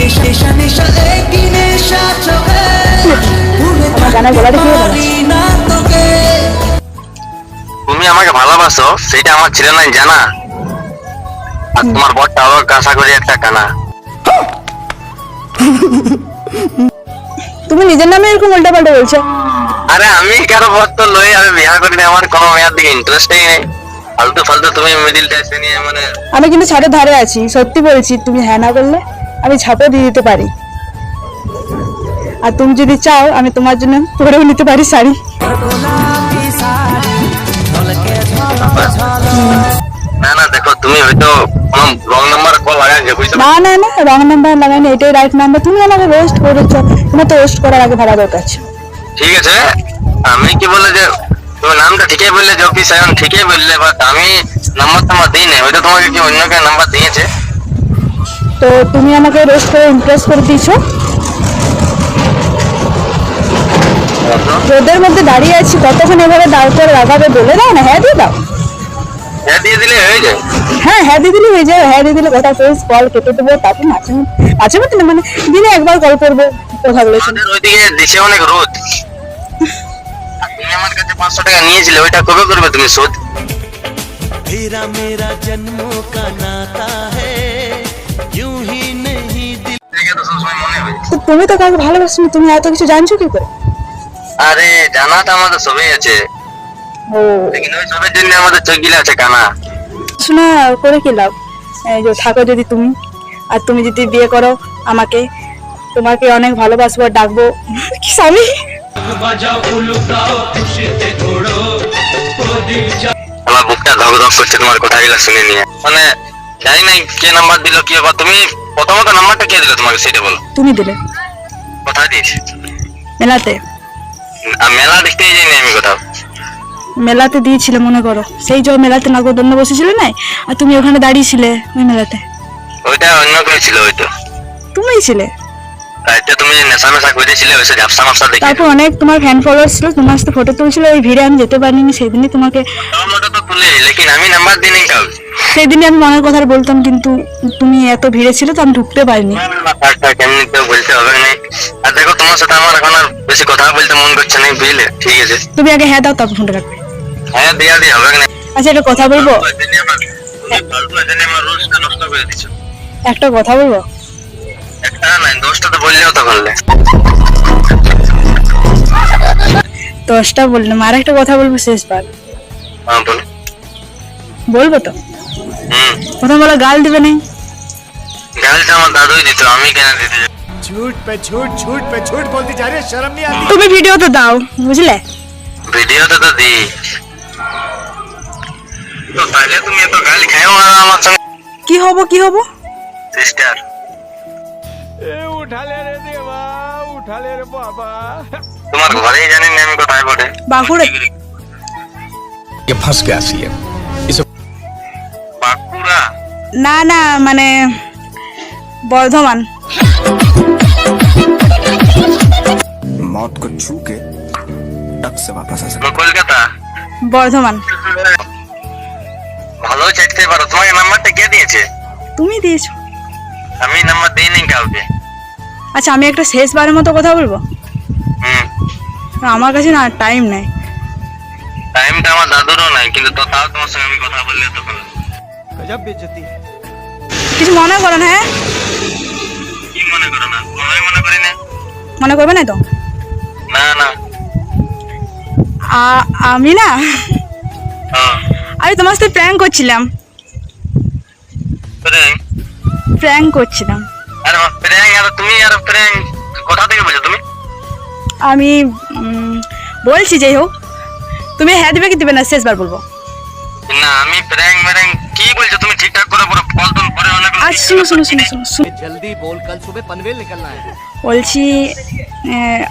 নেশা নেশা একই নেশা চোখে আমার গানের গলাটা কি হলো? না তোকে তুমি আমাকে ভালোবাসো সেটা আমার ছিল না জানা। আর তোমার বরটা আবার আশা করি একটা কানা। তুমি নিজের নামে এরকম উল্টাপাল্টা বলছো। আরে আমি কারো বর তো লই আমি বিয়া করি না, আমার কোনো মেয়ের দিকে ইন্টারেস্টই নেই। ফালতু ফালতু তুমি মিডিলটা এসে নিয়ে মানে আমি কিন্তু ছাদের ধারে আছি, সত্যি বলছি। তুমি হ্যাঁ না বললে আমি ঝাঁপও দিয়ে দিতে পারি। আর তুমি যদি চাও আমি তোমার জন্য পরেও নিতে পারি শাড়ি। না না দেখো তুমি হয়তো কোনো রং নাম্বার কল লাগাইছো বুঝছো। না না না, রং নাম্বার লাগাইনি, এটাই রাইট নাম্বার। তুমি আমাকে রোস্ট করেছো, তোমার তো রোস্ট করার আগে ভাড়া দরকার ছিল। ঠিক আছে আমি কি বলে যে তুমি নামটা ঠিকই বললে যে অফিস এখন ঠিকই বললে, বাট আমি নাম্বার তোমার দিই না, হয়তো তোমাকে কি অন্য কেউ নাম্বার দিয়েছে। তো তুমি আমাকে রোস্ট করে ইমপ্রেস করে দিয়েছো। রোদের মধ্যে দাঁড়িয়ে আছি, কতক্ষণ এভাবে দাঁড় করে রাখাবে বলে দাও না। হ্যাঁ দিয়ে দাও। হ্যাঁ দিয়ে দিলে হয়ে যায়। হ্যাঁ হ্যাঁ দিয়ে দিলে হয়ে যাবে। হ্যাঁ দিয়ে দিলে কথা শেষ, কল কেটে দেবো। তারপর মাঝে মধ্যে না, মানে দিনে একবার কল করবো, কথা বলেছি। আমাদের ওইদিকে দেশে অনেক রোদ। আর তুমি আমার কাছে 500 টাকা নিয়েছিলে, ওইটা কবে করবে তুমি শোধ? तेरा मेरा जन्मों का नाता है यूं ही नहीं दिल দেখে তো সবসময় মনে হয়। তো তুমি তো কাউকে ভালোবাসো না, তুমি এত কিছু জানছো কি করে? আরে জানাটা আমাদের সবই আছে, ও লেকিন ওই সবের জন্য আমাদের চোখ গিলা আছে কানা। শোনা করে কি লাভ? এই যে থাকো যদি তুমি, আর তুমি যদি বিয়ে করো আমাকে, তোমাকে অনেক ভালোবাসবো, ডাকবো কি স্বামী। আমার বুকটা ধক ধক করছে তোমার কথাগুলো শুনে নিয়ে। মানে জানি না কে নাম্বার দিল কি ব্যাপার। তুমি প্রথমত নাম্বারটা কে দিল তোমাকে সেটা বলো। তুমি দিলে কোথায় দিয়েছি? মেলাতে। মেলা দেখতেই যাইনি আমি কোথাও। মেলাতে দিয়েছিলে মনে করো, সেই যে মেলাতে নাগরদন্য বসেছিলে না, আর তুমি ওখানে দাঁড়িয়েছিলে ওই মেলাতে। ওইটা অন্য কেউ ছিল, হয়তো তুমিই ছিলে। রাইতে তুমি নেশা মেশা করেছিলে, ওইসব ঝাপসা মাপসা দেখে। তারপর অনেক তোমার ফ্যান ফলোয়ার ছিল, তোমার সাথে ফটো তুলছিল। ওই ভিড়ে আমি যেতে পারিনি, সেদিনই তোমাকে, ফটো তো তুলে, লেকিন আমি নাম্বার দিইনি কাউকে। সেদিনই আমি মনের কথা বলতাম, কিন্তু তুমি এত ভিড়ে ছিল তো আমি ঢুকতে পারিনি। কেমনি তো বলতে হবে না। আর দেখো তোমার সাথে আমার এখন আর বেশি কথা বলতে মন করছে না, বুঝলে? ঠিক আছে তুমি আগে হ্যাঁ দাও, তারপর ফোনটা রাখবে। হ্যাঁ দিয়া দিয়ে হবে না। আচ্ছা একটা কথা বলবো, আমার রোজটা নষ্ট করে দিচ্ছ। একটা কথা বলবো। একটা না 10টা তো বললেও তো বললে। 10টা বললাম, আর একটা কথা বলবো শেষবার। হ্যাঁ বলো। বলবো তো? প্রথম বলো গাল দিবে না। গালটা আমার দাদুই দিত, আমি কেন দিতে যাব? झूठ पे झूठ झूठ पे झूठ बोलती जा रही है शर्म नहीं आती তুমি ভিডিও তো দাও, বুঝলে? ভিডিওতে তো দিই। তো তাহলে তুমি এত গালি খাও আর আমার সঙ্গে কি হবো কি হবো? সিস্টার। उठा ले रे देवा उठा ले रे बाबा তোমার ঘরেই জানি না আমি কোথায় পড়ে। বাঁকুড়ে। ये फंस गया सीएम। বাঁকুড়া? না না, মানে বর্ধমান। मौत को छू के टक से वापस आ सकते। কলকাতা? বর্ধমান। ভালো চাইতে পারো। তোমাকে নাম্বারটা কে দিয়েছে? তুমি দিয়েছো। আমি নাম্বার দিইনি কাউকে। আচ্ছা আমি একটা শেষবারের মতো কথা বলবো। হুম। আমার কাছে না টাইম নেই। টাইমটা আমার দাদুরও নাই, কিন্তু তাও তোমার সঙ্গে আমি কথা বললে তখন। गजब बेइज्जती কিছু মনে করো না। হ্যাঁ কি মনে করো না? কোনোই মনে করি না। মনে করবে না তো? না না। আমি না, হ্যাঁ। আমি তোমার সাথে প্র্যাঙ্ক করছিলাম। প্র্যাঙ্ক? প্র্যাঙ্ক করছিলাম। আরে প্র্যাঙ্ক? আর তুমি আর প্র্যাঙ্ক কোথা থেকে বলছো তুমি? আমি বলছি, যাই হোক, তুমি হ্যাঁ দিবে কি দিবে না শেষবার বলবো। না আমি প্র্যাঙ্ক ম্যাঙ্ক কি বলছো তুমি? ঠিকঠাক করে পুরো কল টল করে অনেক। আচ্ছা শুনো শুনো শুনো শুনো শুনো। जल्दी बोल कल सुबह पनवेल निकलना है বলছি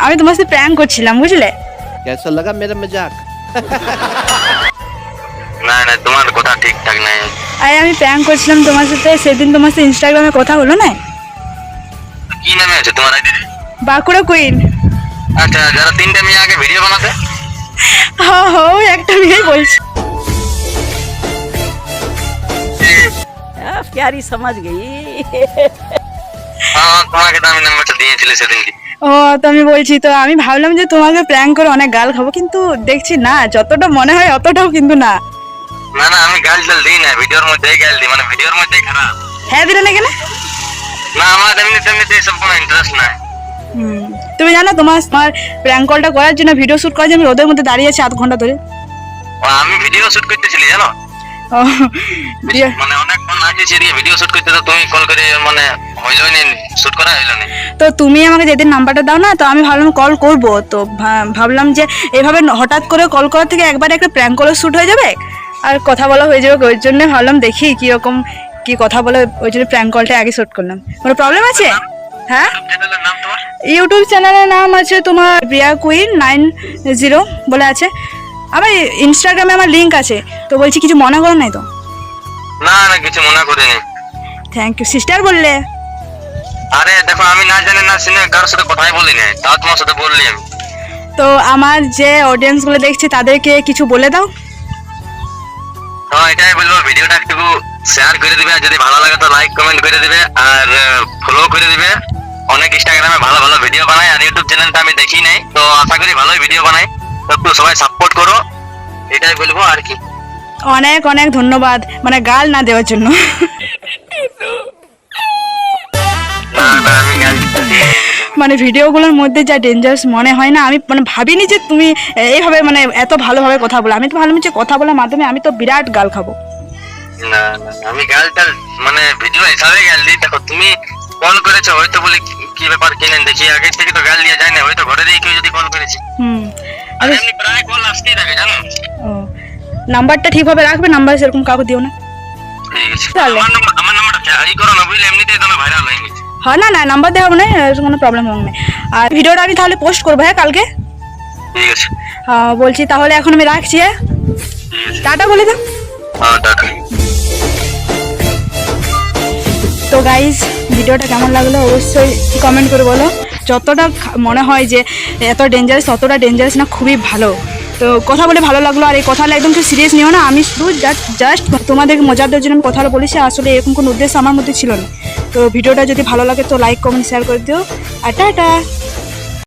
আমি তোমার সাথে প্র্যাঙ্ক করছিলাম, বুঝলে? कैसा लगा मेरा मजाक না না তোমার কথা ঠিকঠাক নাই। আরে আমি প্র্যাঙ্ক করছিলাম তোমার সাথে। সেদিন তোমার সাথে ইনস্টাগ্রামে কথা হলো না, কি নামে আছে তোমার আইডি? বাঁকুড়া কুইন। আচ্ছা যারা 3টে মেয়ে আগে ভিডিও বানাতে। হ্যাঁ হ্যাঁ ওই একটা মেয়েই বলছি। प्यारी समझ गई হ্যাঁ তোমাকে তো আমি নাম্বারটা দিয়েছিলে সেদিন। ও তো আমি বলছি, তো আমি ভাবলাম যে তোমাকে প্র্যাঙ্ক করে অনেক গাল খাবো, কিন্তু দেখছি না, যতটা মনে হয় অতটাও কিন্তু না। না না, আমি গাল টাল দিই না, ভিডিওর মধ্যেই গাল দিই, মানে ভিডিওর মধ্যেই খারাপ। হ্যাঁ দিলে না কেন? না আমার এমনিতে এসব কোনো ইন্টারেস্ট নাই। তুমি জানো তোমার তোমার প্র্যাঙ্ক কলটা করার জন্য, ভিডিও শুট করার জন্য আমি রোদের মধ্যে দাঁড়িয়ে আছি 8 ঘন্টা ধরে। ও, আমি ভিডিও শুট করতেছিলি জানো, ও, দিয়ে মানে অনেকক্ষণ আগে সেদিকে ভিডিও শুট করতে, তো তুমি কল করে মানে হইলই নি, শুট করা হইল না। তো তুমি আমাকে যেদিন নাম্বারটা দাও না, তো আমি ভাবলাম কল করব, তো ভাবলাম যে এভাবে হঠাৎ করে কল করার থেকে একবারে একটা প্র্যাঙ্ক কলের শ্যুট হয়ে যাবে আর কথা বলা হয়ে যাবে, ওই জন্য ভাবলাম দেখি কীরকম কি কথা বলে, ওই জন্য প্র্যাঙ্ক কলটা আগে শ্যুট করলাম। কোনো প্রবলেম আছে? হ্যাঁ, চ্যানেলের নাম তোমার? ইউটিউব চ্যানেলের নাম আছে তোমার প্রিয়া কুইন 90 বলে আছে। আমার ইনস্টাগ্রামে আমার লিঙ্ক আছে, তো বলছি কিছু মনে করো নাই তো? না না, কিছু মনে করিনি। থ্যাংক ইউ সিস্টার বললে। আরে দেখো, আমি না জানি না শুনে কারোর সাথে কথাই বলি না, তাও তোমার সাথে বললি আমি। তো আমার যে অডিয়েন্সগুলো দেখছে তাদেরকে কিছু বলে দাও। হ্যাঁ, এটাই বলবো, ভিডিওটা একটু শেয়ার করে দিবে, আর যদি ভালো লাগে তো লাইক কমেন্ট করে দিবে, আর ফলো করে দিবে। অনেক ইনস্টাগ্রামে ভালো ভালো ভিডিও বানায়, আর ইউটিউব চ্যানেলটা আমি দেখি নাই, তো আশা করি ভালোই ভিডিও বানাই, তো একটু সবাই সাপোর্ট করো, এটাই বলবো আর কি। অনেক অনেক ধন্যবাদ, মানে গাল না দেওয়ার জন্য। না না, আমি গাল দিচ্ছি। মানে ভিডিওগুলোর মধ্যে যা ডেঞ্জারাস মনে হয় না, আমি মানে ভাবিনি যে তুমি এইভাবে মানে এত ভালোভাবে কথা বলো। আমি তো ভাবলাম যে কথা বলার মাধ্যমে আমি তো বিরাট গাল খাবো। না না, আমি গাল টাল মানে ভিডিও হিসাবে গাল দিই। দেখো তুমি কল করেছো, হয়তো বলি কি ব্যাপার কিনেন দেখি, আগে থেকে তো গাল দিয়ে যায় না, হয়তো ঘরে দিয়ে কেউ যদি কল করেছি। আর এমনি প্রায় কল আসতেই থাকে জানো। ও, নাম্বারটা ঠিকভাবে রাখবে, নাম্বার সেরকম কাউকে দিও না। ঠিক আছে, তাহলে? আমার নাম্বারটা ক্যারি করো না, বুঝলে, এমনিতেই তোমার ভাইরাল হয়ে গেছে। হ্যাঁ, না না, নাম্বার দেওয়া হবে না, কোনো প্রবলেম হবে না। আর ভিডিওটা আমি তাহলে পোস্ট করবো, হ্যাঁ, কালকে। ঠিক আছে, বলছি তাহলে এখন আমি রাখছি, হ্যাঁ, ঠিক আছে। টাটা বলে দাও। হ্যাঁ, টাটা। তো গাইজ, ভিডিওটা কেমন লাগলো অবশ্যই কমেন্ট করে বলো। যতটা মনে হয় যে এত ডেঞ্জারাস, ততটা ডেঞ্জারাস না, খুবই ভালো। তো কথা বলে ভালো লাগলো, আর এই কথাটা একদম কেউ সিরিয়াস নিও না, আমি শুধু জাস্ট তোমাদেরকে মজার দেওয়ার জন্য আমি কথাটা বলেছি, আসলে এরকম কোনো উদ্দেশ্য আমার মধ্যে ছিল না। তো ভিডিওটা যদি ভালো লাগে তো লাইক কমেন্ট শেয়ার করে দিও, আর টাটা।